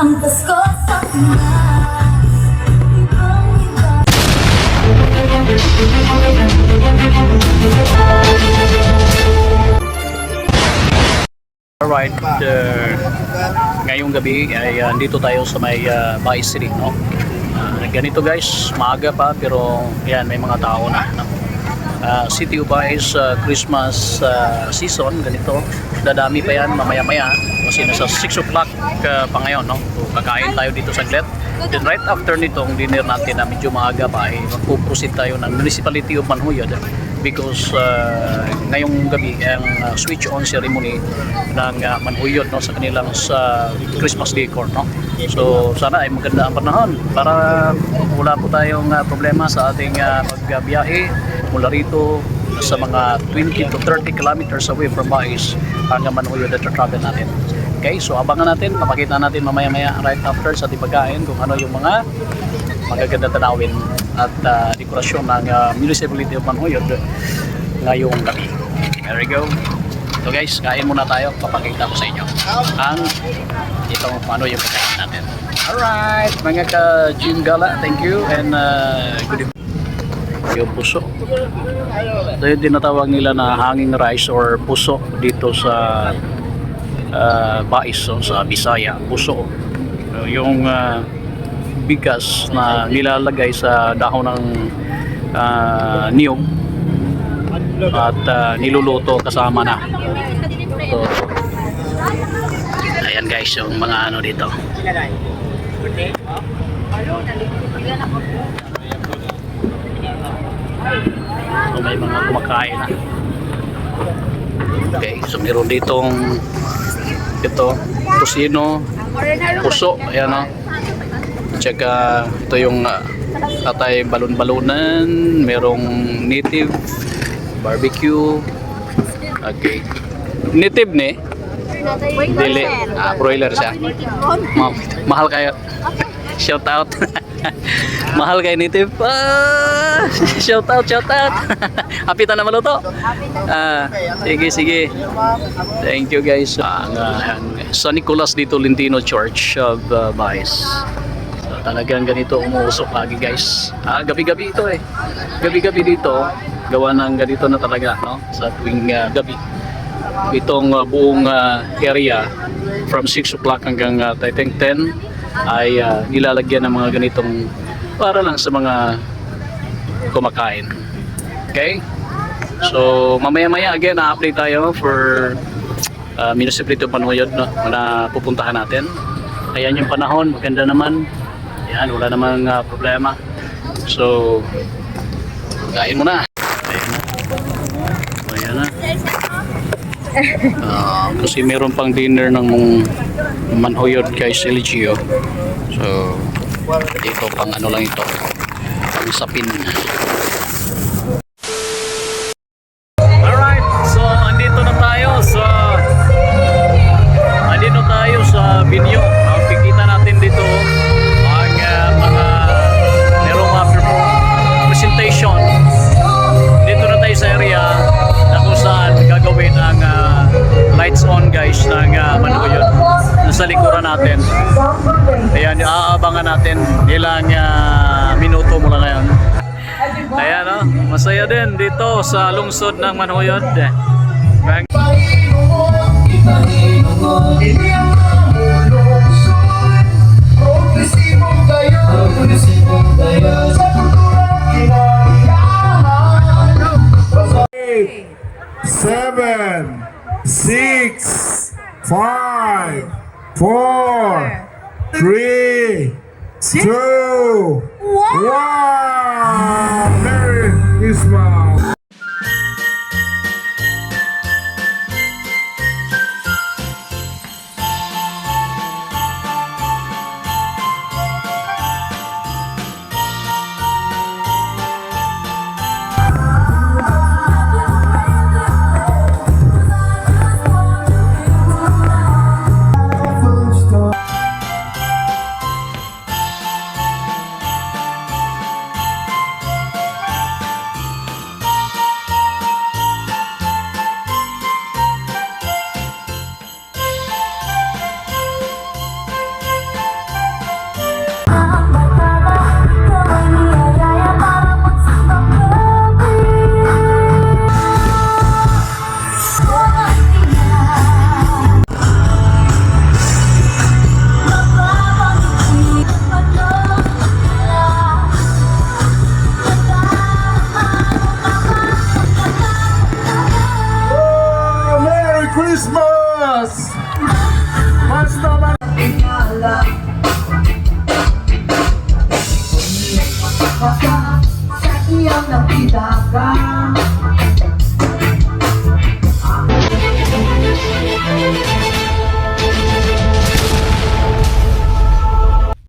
Ang Pasko sa Pinas, ibang-iba. Alright, ngayong gabi ay dito tayo sa may Bahay City, no? Ganito guys, maaga pa pero yan, may mga tao na, no? City of Baez Christmas season, ganito. Dadami pa yan mamaya-maya kasi nasa 6 o'clock pa ngayon, no? So, kakain tayo dito saglit. Then right after nitong dinner natin na medyo maaga pa ay magpuproceed tayo ng Municipality of Manhuyod because ngayong gabi ang switch on ceremony ng Manhuyod, no, sa kanilang sa Christmas decor, no. So sana ay maganda ang panahon para wala po tayong problema sa ating pagbiyahe mula rito sa mga 20 to 30 kilometers away from Baez hanggang Manhuyod at travel natin. Okay, so abangan natin, papakita natin mamaya-maya right after sa ating pagkain kung ano yung mga magaganda tanawin at dekorasyon ng Municipality of Manhuyod ngayong gabi. There we go. So guys, kain muna tayo, papakita ko sa inyo ang itong ano yung pagkain natin. Alright, mga ka-Jim Gala, thank you and good evening. Yung puso. Ito yung tinatawag nila na hanging rice or puso dito sa Baez, so, sa Bisaya, puso. Yung bigas na nilalagay sa dahon ng niyog at niluluto kasama na. So, ayan guys yung mga ano dito. So, may mga kumakain na. Okay, so meron ditong ito, tosino, puso, ayan o. Tsaka ito yung atay balon-balonan, merong native, barbecue. Okay. Native ni? Dili. Broiler siya. Mahal kayo. Shout out. Mahal kayo native. Shout out, shout out. Hapitan na maluto. Sige, sige. Thank you guys. San Nicolas de Tolentino Church of Baez. So, talagang ganito umuusok lagi guys. Gabi-gabi ito eh. Gabi-gabi dito, gawa ng ganito na talaga, no? Sa tuwing gabi. Itong buong area from 6 o'clock hanggang I think 10 ay nilalagyan ng mga ganitong para lang sa mga kumakain. Okay? So mamaya-maya again na-update tayo for Municipality of Manhuyod, no, na pupuntahan natin. Ayan yung panahon, maganda naman. Ayan, wala namang problema. So kain muna. Ayan na. Ayan na. Kasi meron pang dinner ng Manhuyod kay Eligio. So dito pang ano lang ito, pang sapin. Alright, so andito na tayo sa venue. Pagkikita natin dito ang mga merong presentation. Dito na tayo sa area na kung saan gagawin ang lights on guys ng Manhuyod. Nasa likuran natin. Ayan, aabangan natin ilang minuto mula ngayon. Ayan, no? Masaya din dito sa lungsod ng Manhuyod. Seven, 6, 5, 4, 3, 2, 1. Merry Christmas. Sa iyong napidagang